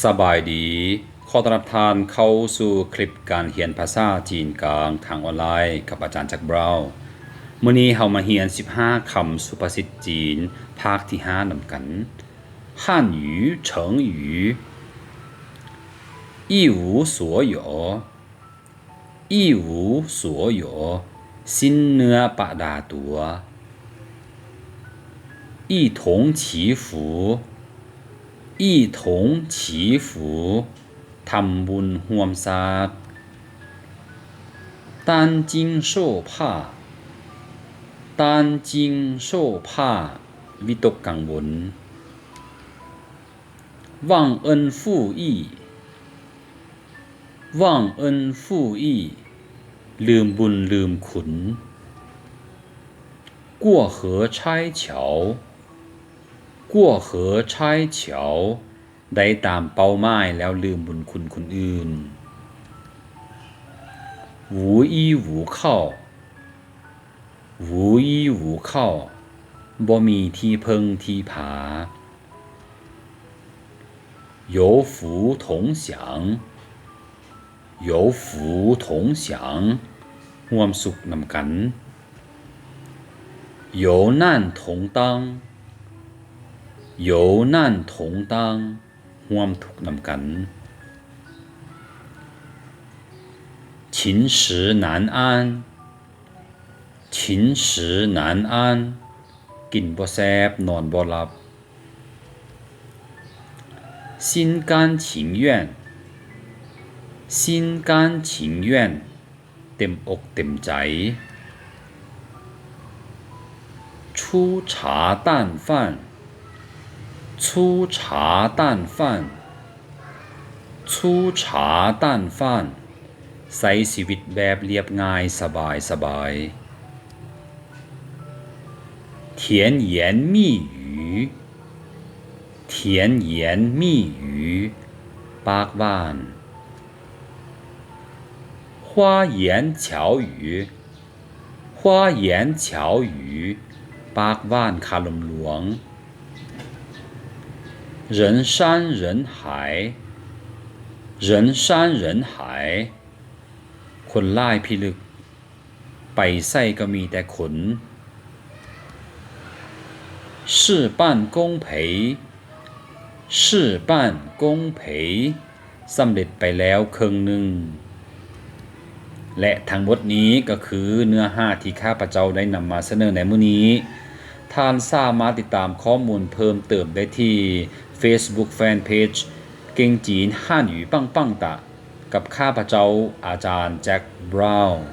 สบายดีขอต้อนรับท่านเข้าสู่คลิปการเรียนภาษาจีนกลางทางออนไลน์กับอาจารย์จักรเบรามื้อนี้เรามาเรียน15คำสุภาษิตจีนภาคที่5นำกัน汉语成语一无所有一无所有สิ้นเนื้อประดาตัว一同祈福一同祈福ทำบุญร่วมศาสตร์担惊受怕担惊受怕วิตกกังวล忘恩负义忘恩负义ลืมบุญลืมคุณ过河拆桥过河拆桥ได้ตามเป้าหมายแล้วลืมบุญคุณคนอื่น无依无靠无依无靠บ่มีที่พึ่งที่ผา有福同享有福同享ร่วมสุขนำกัน有难同当有难同当ร่วมทุกข์นำกัน寝食难安寝食难安กินบ่แซ่บนอนบ่หลับ心甘情願心甘情願เต็มอกเต็มใจ粗茶淡飯粗茶淡飯粗茶淡飯ใช้ชีวิตแบบเรียบง่ายสบาย甜言蜜語甜言蜜語ปากหวาน花言巧語花言巧語ปากหวานคาลมหลวง人山人海人山人海คนหลายพิลึกไปใส่ก็มีแต่ขน事半功倍事半功倍สำเร็จไปแล้วครึ่งหนึ่งและทั้งหมดนี้ก็คือเนื้อหาที่ข้าพเจ้าได้นำมาเสนอในมื้อนี้ท่านสามารถติดตามข้อมูลเพิ่มเติมได้ที่ Facebook Fanpage เก่งจีนฮั่นหยูปังปังตะกับข้าพเจ้าอาจารย์แจ็คบราวน์